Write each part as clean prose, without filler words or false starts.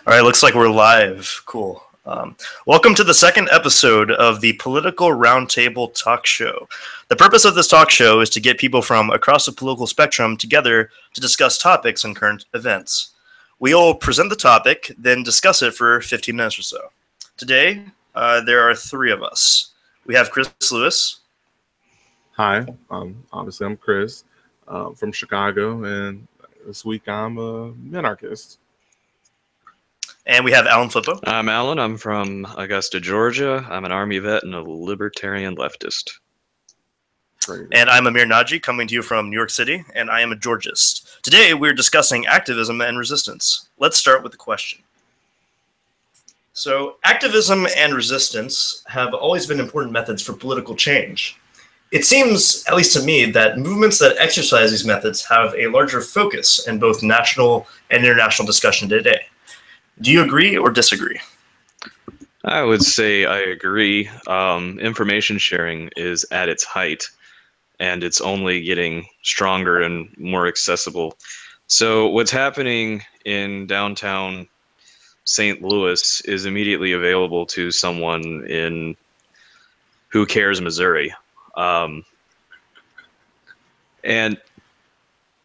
All right, looks like we're live. Cool. Welcome to the second episode of the Political Roundtable Talk Show. The purpose of this talk show is to get people from across the political spectrum together to discuss topics and current events. We will present the topic, then discuss it for 15 minutes or so. Today, there are three of us. We have Chris Lewis. Hi, obviously I'm Chris from Chicago, and this week I'm a minarchist. And we have Alan Flippo. I'm Alan. I'm from Augusta, Georgia. I'm an Army vet and a libertarian leftist. And I'm Amir Naji, coming to you from New York City, and I am a Georgist. Today, we're discussing activism and resistance. Let's start with the question. So, activism and resistance have always been important methods for political change. It seems, at least to me, that movements that exercise these methods have a larger focus in both national and international discussion today. Do you agree or disagree? I would say I agree. Information sharing is at its height, and it's only getting stronger and more accessible. So what's happening in downtown St. Louis is immediately available to someone in Who Cares, Missouri. And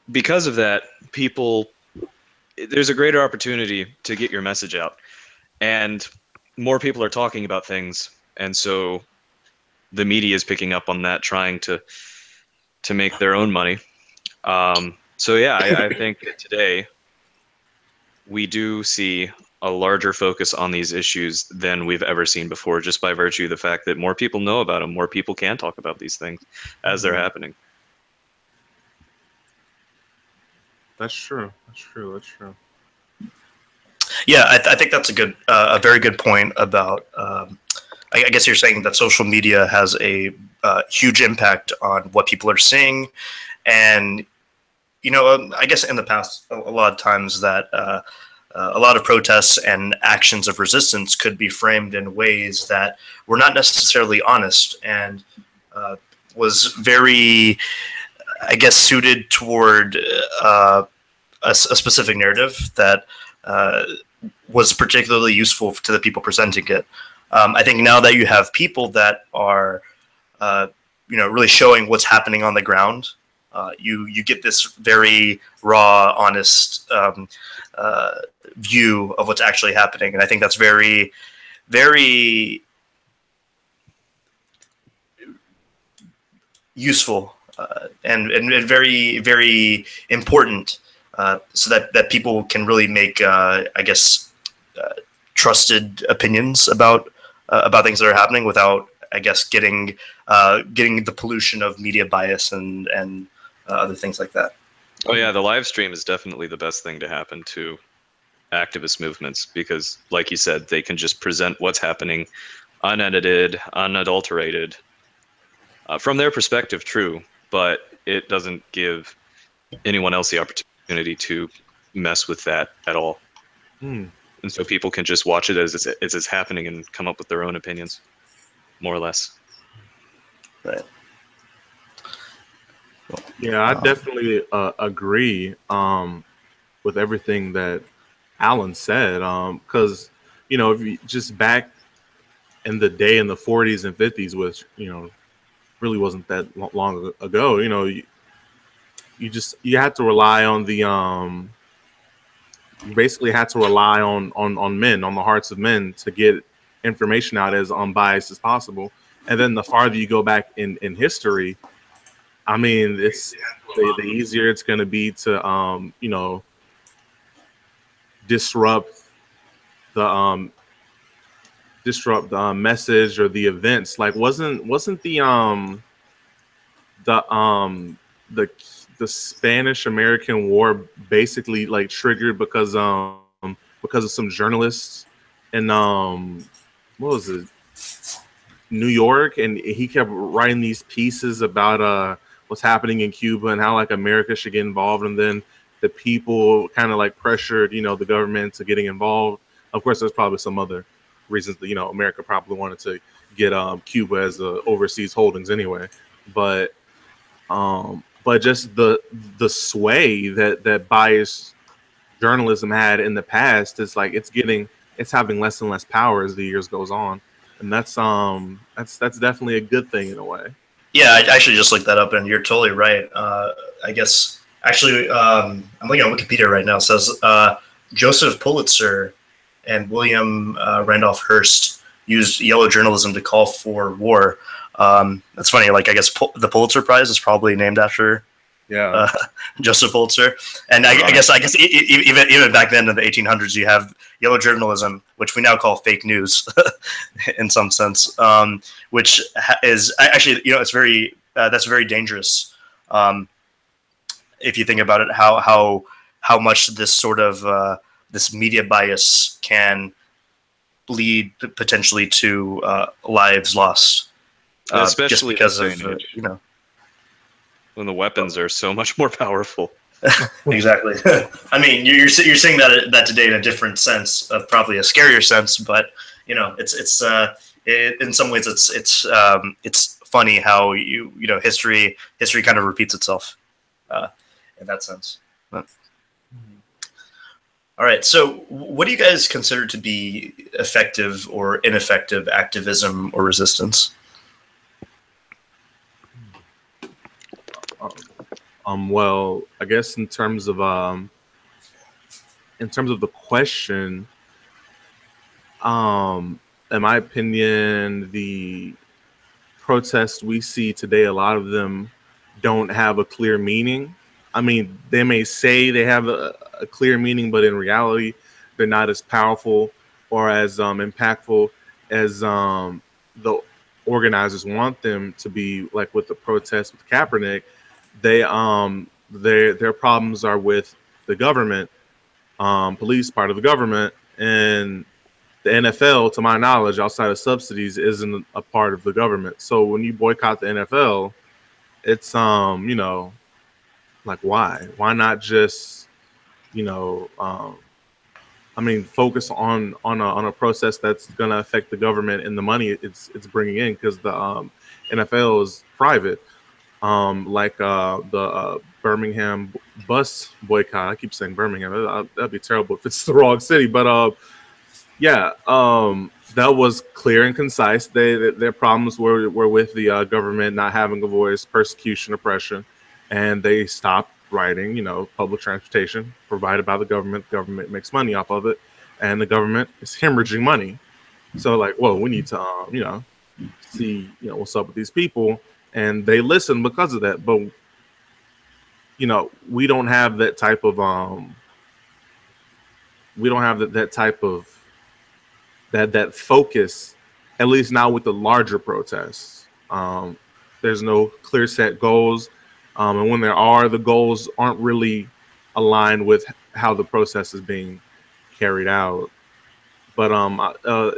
because of that, there's a greater opportunity to get your message out, and more people are talking about things, and so the media is picking up on that, trying to make their own money. So yeah, I think that today we do see a larger focus on these issues than we've ever seen before, just by virtue of the fact that more people know about them, more people can talk about these things as they're happening. That's true. That's true. Yeah, I think that's a very good point about. I guess you're saying that social media has a huge impact on what people are seeing, and I guess in the past, a lot of times that a lot of protests and actions of resistance could be framed in ways that were not necessarily honest and was very, I guess, suited toward a specific narrative that was particularly useful to the people presenting it. I think now that you have people that are, really showing what's happening on the ground, you get this very raw, honest view of what's actually happening, and I think that's very, very useful and very, very important, so that people can really make, trusted opinions about things that are happening without, I guess, getting the pollution of media bias and other things like that. Oh yeah, the live stream is definitely the best thing to happen to activist movements, because like you said, they can just present what's happening unedited, unadulterated, from their perspective, true, but it doesn't give anyone else the opportunity to mess with that at all. And so people can just watch it as it's happening and come up with their own opinions, more or less. Right. Yeah, I definitely agree with everything that Alan said. Because if you just back in the day in the 40s and 50s, which really wasn't that long ago, you had to rely on the you basically had to rely on men, on the hearts of men, to get information out as unbiased as possible. And then the farther you go back in history, I mean, it's the easier it's going to be to disrupt the message or the events. Like wasn't the Spanish American War basically like triggered because of some journalists in what was it, New York, and he kept writing these pieces about what's happening in Cuba and how like America should get involved, and then the people kind of like pressured the government to getting involved. Of course, there's probably some other reasons that America probably wanted to get Cuba as overseas holdings anyway, but just the sway that bias journalism had in the past is like it's having less and less power as the years goes on, and that's definitely a good thing in a way. Yeah, I actually just looked that up, and you're totally right. I guess actually, I'm looking at Wikipedia right now. It says Joseph Pulitzer and William Randolph Hearst used yellow journalism to call for war. That's funny. Like, I guess the Pulitzer Prize is probably named after Joseph Pulitzer. And I guess even back then in the 1800s, you have yellow journalism, which we now call fake news in some sense, which is actually, it's very that's very dangerous. If you think about it, how much this sort of this media bias can lead potentially to lives lost, especially just because of when the weapons are so much more powerful. Exactly. I mean, you're saying that today in a different sense, probably a scarier sense, but it's in some ways it's funny how history kind of repeats itself in that sense. But, all right. So, what do you guys consider to be effective or ineffective activism or resistance? Well, I guess in terms of the question, in my opinion, the protests we see today, a lot of them don't have a clear meaning. I mean, they may say they have a clear meaning, but in reality, they're not as powerful or as impactful as the organizers want them to be. Like with the protests with Kaepernick, their problems are with the government, police part of the government, and the NFL, to my knowledge, outside of subsidies, isn't a part of the government. So when you boycott the NFL, it's like why not just focus on a process that's going to affect the government and the money it's bringing in, because the NFL is private. Like the Birmingham bus boycott. I keep saying Birmingham. That'd be terrible if it's the wrong city. But that was clear and concise. Their problems were with the government not having a voice, persecution, oppression, and they stopped riding, public transportation provided by the government. The government makes money off of it, and the government is hemorrhaging money. So, like, well, we need to, see, what's up with these people. And they listen because of that. But, we don't have that type of that focus, at least not with the larger protests. There's no clear set goals. And when there are, the goals aren't really aligned with how the process is being carried out. But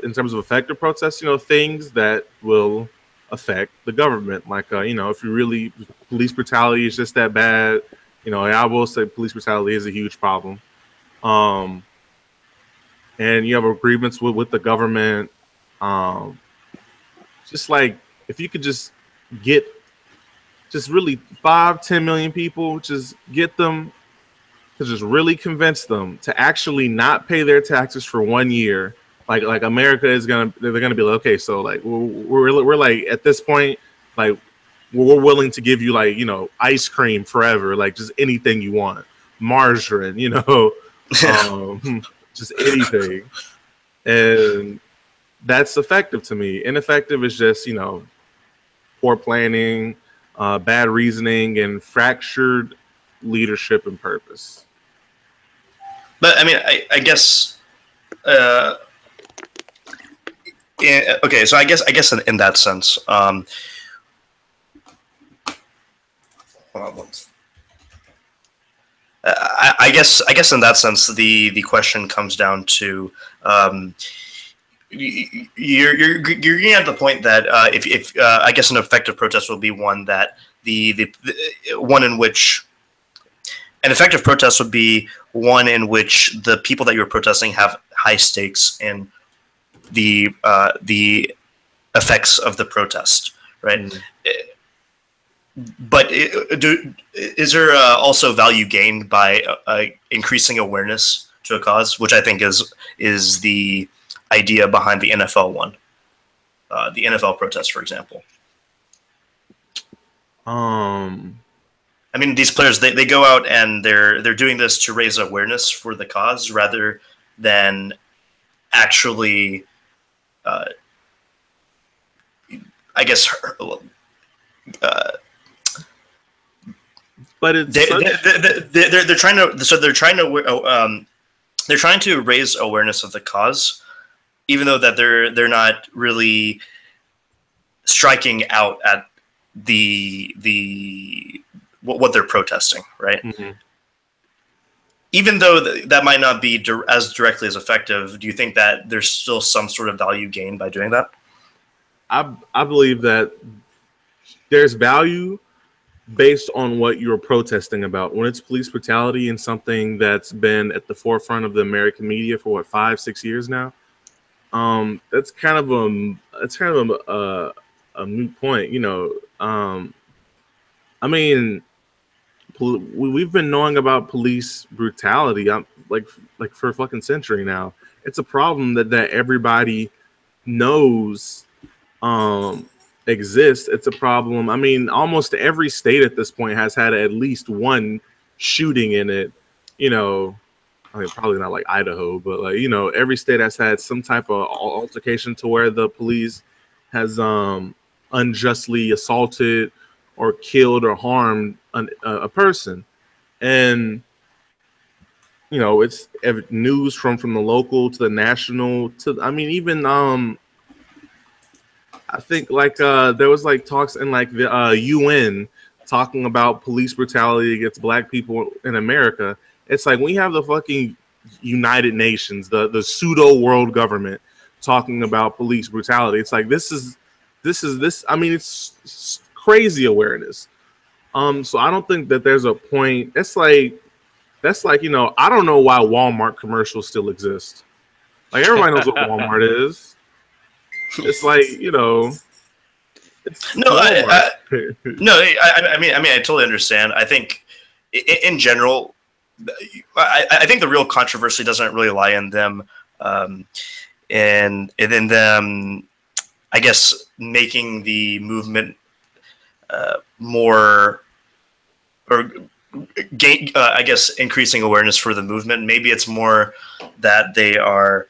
in terms of effective protests, things that will affect the government, like if you really, police brutality is just that bad, I will say police brutality is a huge problem, and you have agreements with the government, just like if you could just get really 5-10 million people, just get them to just really convince them to actually not pay their taxes for 1 year. Like America is they're gonna be like, okay, so like we're like at this point, like we're willing to give you like ice cream forever, like just anything you want, margarine, just anything, and that's effective to me. Ineffective is just poor planning, bad reasoning, and fractured leadership and purpose. But I mean, I guess. Okay, so I guess in that sense, hold on once. I guess in that sense, the question comes down to you're getting at the point that if I guess an effective protest will be one that the one in which an effective protest would be one in which the people that you're protesting have high stakes in the effects of the protest, right? but is there also value gained by increasing awareness to a cause, which I think is the idea behind the NFL one, the NFL protest, for example. I mean, these players they go out and they're doing this to raise awareness for the cause rather than actually, I guess. But it's they're trying to they're trying to raise awareness of the cause, even though that they're not really striking out at the what they're protesting, right? Mm-hmm. Even though that might not be as directly as effective, do you think that there's still some sort of value gained by doing that? I believe that there's value based on what you're protesting about. When it's police brutality and something that's been at the forefront of the American media for what 5-6 years now, that's kind of a moot point, you know. I mean, we've been knowing about police brutality like for a fucking century now. It's a problem that everybody knows exists. It's a problem. I mean, almost every state at this point has had at least one shooting in it. You know, I mean, probably not like Idaho, but like, you know, every state has had some type of altercation to where the police has unjustly assaulted or killed or harmed a person. And you know, it's news from the local to the national to, I mean, even I think like there was like talks in like the UN talking about police brutality against black people in America. It's like we have the fucking United Nations, the pseudo world government talking about police brutality. It's like this is I mean, it's crazy awareness. So I don't think that there's a point. That's like, you know, I don't know why Walmart commercials still exist. Like everybody knows what Walmart is. It's like, you know, it's no, I mean, I totally understand. I think, in general, I think the real controversy doesn't really lie in them, and in them, I guess, making the movement more, or I guess, increasing awareness for the movement. Maybe it's more that they are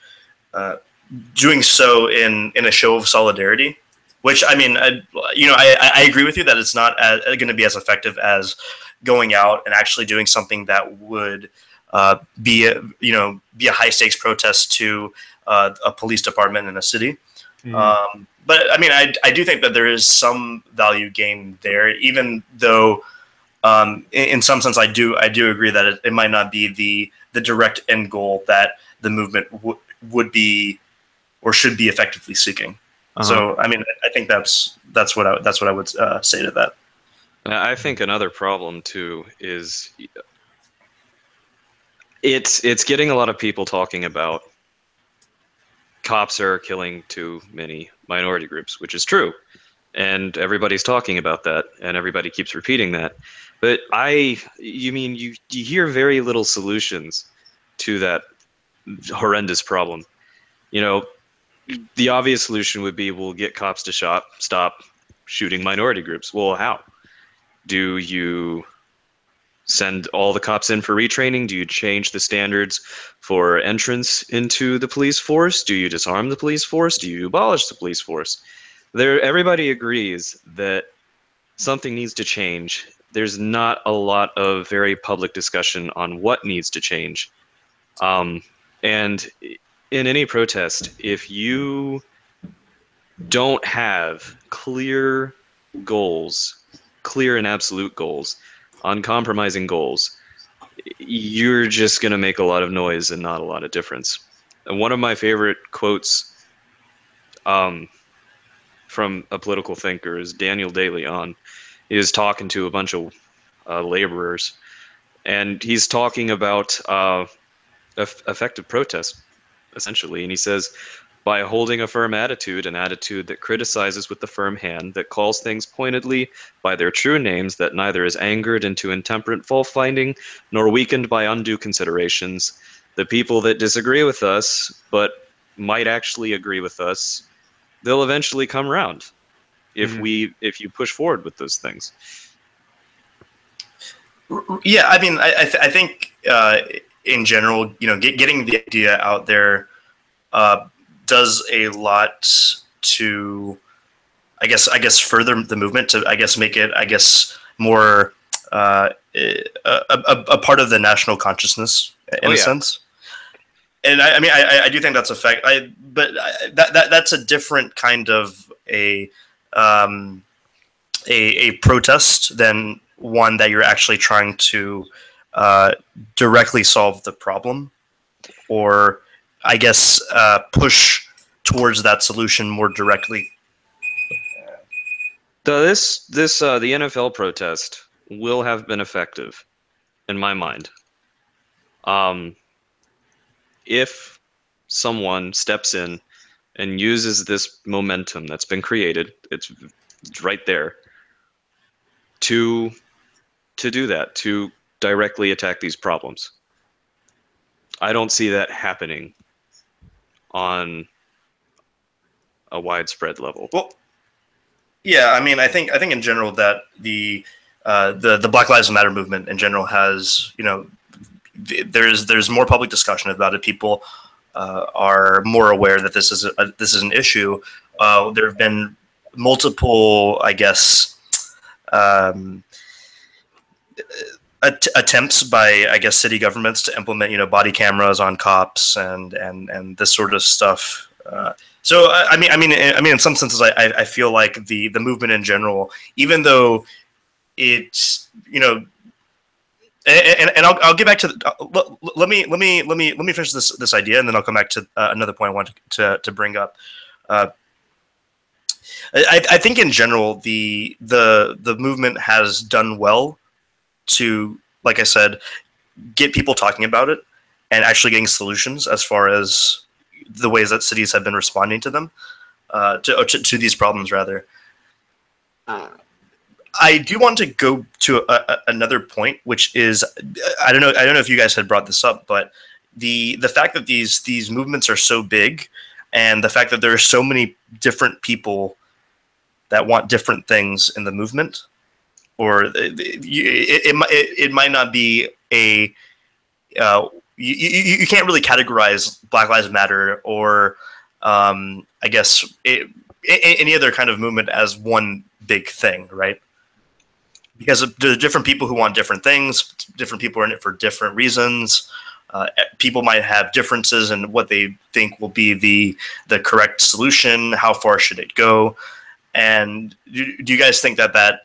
doing so in a show of solidarity, which, I mean, I agree with you that it's not going to be as effective as going out and actually doing something that would be a high stakes protest to a police department in a city. Mm-hmm. But I mean, I do think that there is some value gained there, even though in some sense I do agree that it might not be the direct end goal that the movement would be or should be effectively seeking. Uh-huh. So, I mean, I think that's what I would say to that. I think another problem too is it's getting a lot of people talking about cops are killing too many minority groups, which is true, and everybody's talking about that, and everybody keeps repeating that. But you hear very little solutions to that horrendous problem. You know, the obvious solution would be we'll get cops to stop shooting minority groups. Well, how? Do you send all the cops in for retraining? Do you change the standards for entrance into the police force? Do you disarm the police force? Do you abolish the police force? Everybody agrees that something needs to change. There's not a lot of very public discussion on what needs to change. And in any protest, if you don't have clear goals, clear and absolute goals, uncompromising goals, you're just going to make a lot of noise and not a lot of difference. And one of my favorite quotes from a political thinker is Daniel De Leon. He is talking to a bunch of laborers, and he's talking about effective protest, essentially. And he says, by holding a firm attitude, an attitude that criticizes with the firm hand, that calls things pointedly by their true names, that neither is angered into intemperate fault-finding nor weakened by undue considerations. The people that disagree with us, but might actually agree with us, they'll eventually come around if you push forward with those things. Yeah, I mean, I think in general, getting the idea out there does a lot to, I guess, further the movement, to, I guess, make it, I guess, more a part of the national consciousness in a sense. And I mean, I do think that's a fact. But that's a different kind of a protest than one that you're actually trying to directly solve the problem, or I guess push towards that solution more directly. So the NFL protest will have been effective, in my mind, if someone steps in and uses this momentum that's been created, it's right there, to do that, to directly attack these problems. I don't see that happening on a widespread level. Well, yeah, I mean, I think in general that the Black Lives Matter movement in general has, there's more public discussion about it. People are more aware that this is an issue. There have been multiple, I guess, attempts by, I guess, city governments to implement, body cameras on cops and this sort of stuff. So I mean, in some senses, I feel like the movement in general, even though it's, and I'll get back to let me finish this idea, and then I'll come back to another point I want to bring up. I think in general the movement has done well to, like I said, get people talking about it and actually getting solutions as far as the ways that cities have been responding to them, to these problems, rather. I do want to go to another point, which is, I don't know if you guys had brought this up, but the fact that these movements are so big, and the fact that there are so many different people that want different things in the movement, or it might not be a you can't really categorize Black Lives Matter or I guess any other kind of movement as one big thing, right? Because there's different people who want different things. Different people are in it for different reasons. People might have differences in what they think will be the correct solution. How far should it go? And do you guys think that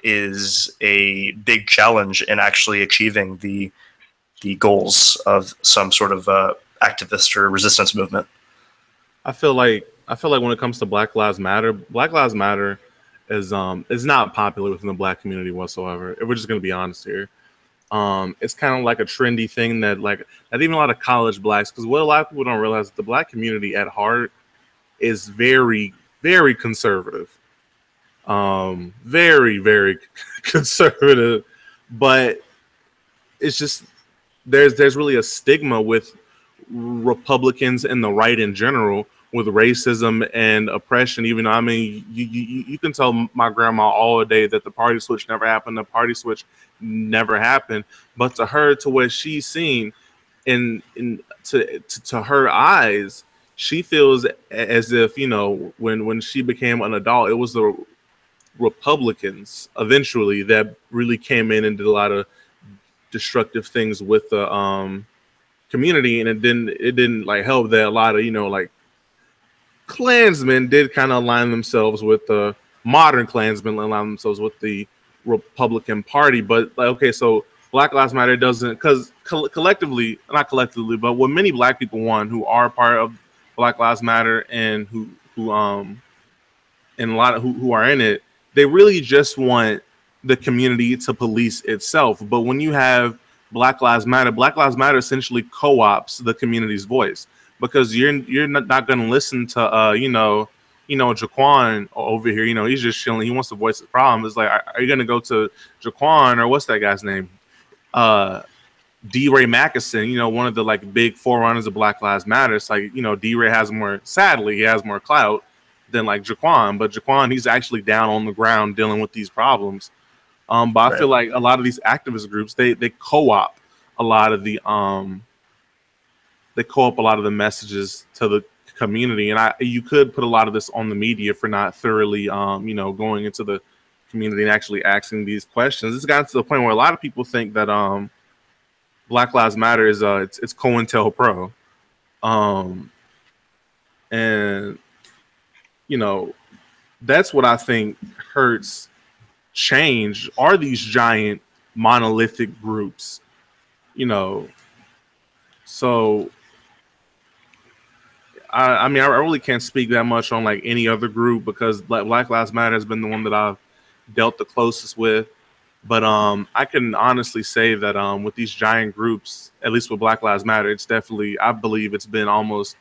is a big challenge in actually achieving the goals of some sort of activist or resistance movement? I feel like when it comes to Black Lives Matter is not popular within the Black community whatsoever. If we're just going to be honest here, it's kind of like a trendy thing that even a lot of college Blacks, because what a lot of people don't realize, the Black community at heart is very, very conservative, very, very conservative. But it's just there's really a stigma with Republicans and the right in general, with racism and oppression. Even though, I mean, you can tell my grandma all day that the party switch never happened, the party switch never happened, but to her, to what she's seen, to her eyes, she feels as if, when she became an adult, it was the Republicans eventually that really came in and did a lot of destructive things with the community, and it didn't like help that a lot of Klansmen did kind of align themselves with the modern Klansmen, align themselves with the Republican Party. But okay, so Black Lives Matter doesn't, because collectively, not collectively, but what many Black people want, who are part of Black Lives Matter and who and a lot of who are in it, they really just want the community to police itself. But when you have Black Lives Matter essentially co-ops the community's voice. because you're not going to listen to Jaquan over here. He's just chilling. He wants to voice the problem. It's like, are you going to go to Jaquan, or what's that guy's name? D. Ray Mackison, one of the like big forerunners of Black Lives Matter. It's like, D. Ray sadly, he has more clout than like Jaquan, but Jaquan, he's actually down on the ground dealing with these problems. But I feel like a lot of these activist groups, they co-op a lot of the messages to the community, and you could put a lot of this on the media for not thoroughly going into the community and actually asking these questions. It's gotten to the point where a lot of people think that Black Lives Matter is it's COINTELPRO, and that's what I think hurts change, are these giant monolithic groups, so I mean, I really can't speak that much on like any other group, because Black Lives Matter has been the one that I've dealt the closest with. But I can honestly say that with these giant groups, at least with Black Lives Matter, it's definitely, I believe it's been almost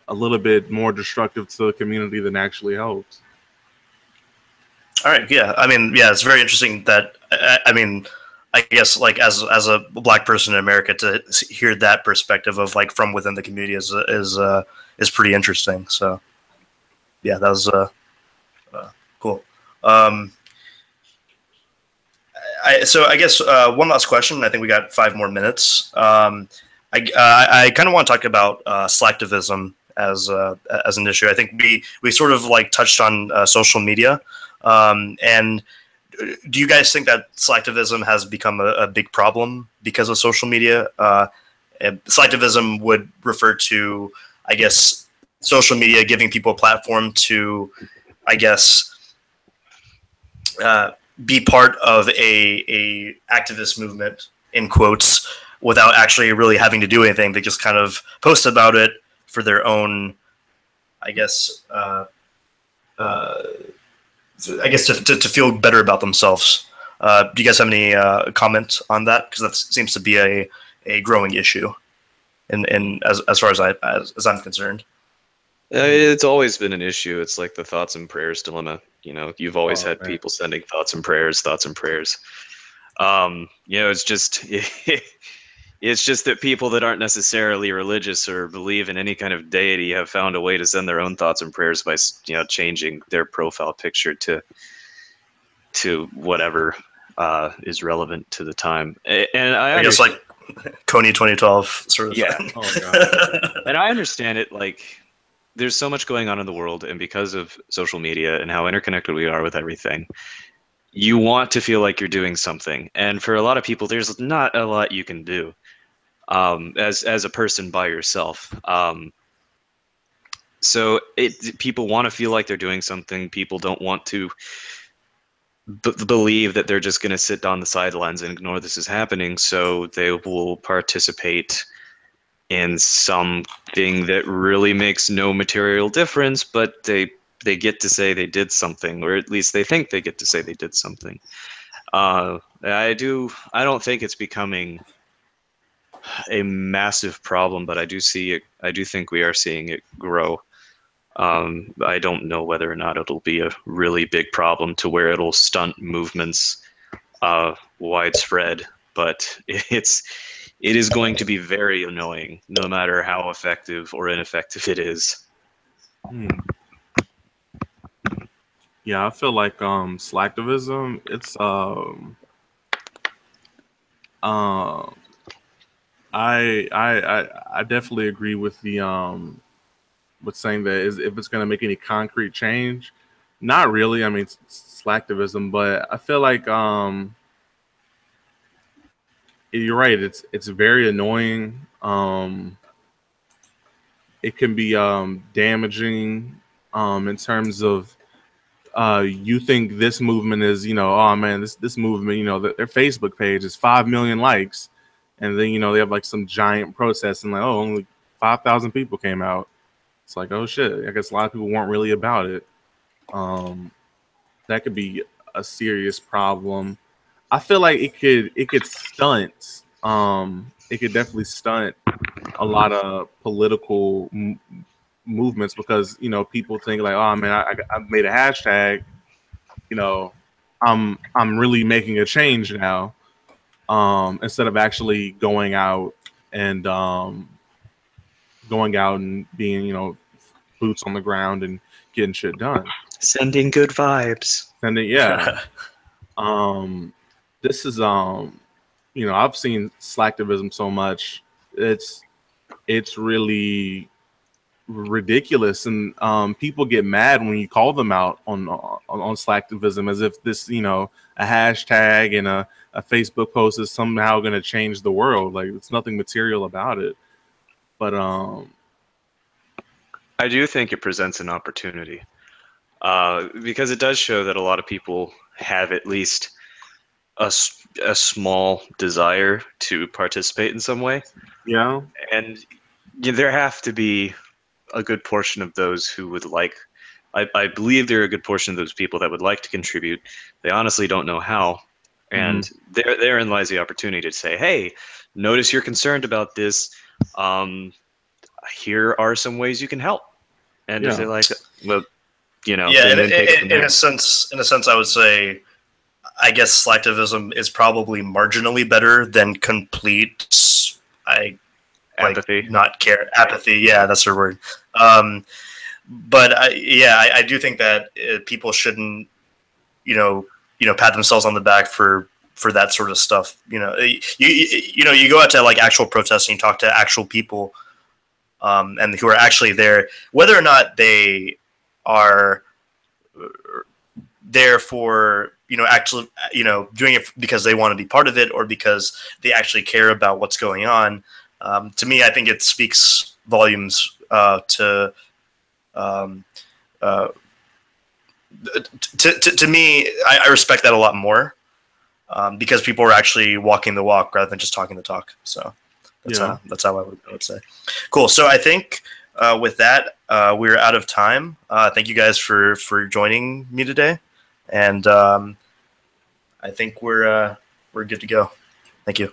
a little bit more destructive to the community than actually helps. All right, yeah. I mean, yeah, it's very interesting that, I mean, I guess like as a Black person in America, to hear that perspective of like from within the community is pretty interesting. So yeah, that was cool. So I guess one last question. I think we got 5 more minutes. I kind of want to talk about slacktivism as an issue. I think we sort of like touched on social media, and do you guys think that slacktivism has become a big problem because of social media? Slacktivism would refer to, I guess, social media giving people a platform to, I guess, be part of a activist movement, in quotes, without actually really having to do anything. They just kind of post about it for their own, I guess, to feel better about themselves. Do you guys have any comment on that? Because that seems to be a growing issue, in as far as I'm concerned. It's always been an issue. It's like the thoughts and prayers dilemma. You've always had people sending thoughts and prayers. It's just it's just that people that aren't necessarily religious or believe in any kind of deity have found a way to send their own thoughts and prayers by changing their profile picture to whatever is relevant to the time. And I guess like Coney 2012 sort of thing. Oh, God. And I understand it. Like, there's so much going on in the world, and because of social media and how interconnected we are with everything, you want to feel like you're doing something. And for a lot of people, there's not a lot you can do as a person by yourself. So people want to feel like they're doing something. People don't want to believe that they're just going to sit on the sidelines and ignore this is happening. So they will participate in something that really makes no material difference, but they get to say they did something, or at least they think they get to say they did something. I don't think it's becoming a massive problem, but I do see it. I do think we are seeing it grow. I don't know whether or not it'll be a really big problem to where it'll stunt movements widespread, but it is going to be very annoying, no matter how effective or ineffective it is. Yeah, I feel like slacktivism, it's I definitely agree with the with saying that if it's going to make any concrete change. Not really. I mean, it's slacktivism, but I feel like you're right. It's very annoying. It can be damaging in terms of you think this movement is, oh man, this movement, their Facebook page is 5 million likes, and then they have like some giant protest and like, oh, only 5,000 people came out. It's like, oh shit, I guess a lot of people weren't really about it. That could be a serious problem. I feel like it could stunt. It could definitely stunt a lot of political movements because people think like, oh man, I made a hashtag, I'm really making a change now, instead of actually going out and being boots on the ground and getting shit done. Sending good vibes. Yeah. This is I've seen slacktivism so much. It's really ridiculous, and people get mad when you call them out on slacktivism, as if this a hashtag and a Facebook post is somehow going to change the world. Like, it's nothing material about it. But I do think it presents an opportunity, because it does show that a lot of people have at least a small desire to participate in some way. yeah, And there have to be a good portion of those who would like. I believe there are a good portion of those people that would like to contribute. They honestly don't know how, and therein lies the opportunity to say, "Hey, notice you're concerned about this. Here are some ways you can help." And if they're like, well, yeah, then take it from there. in a sense, I would say, I guess slacktivism is probably marginally better than complete Apathy. Not care, apathy. Yeah, that's her word. But I do think that people shouldn't, pat themselves on the back for that sort of stuff. You go out to like actual protests and you talk to actual people, and who are actually there, whether or not they are there for actually doing it because they want to be part of it or because they actually care about what's going on. To me, I think it speaks volumes to me. I respect that a lot more, because people are actually walking the walk rather than just talking the talk. So that's how I would say. Cool. So I think with that, we're out of time. Thank you guys for joining me today, and I think we're good to go. Thank you.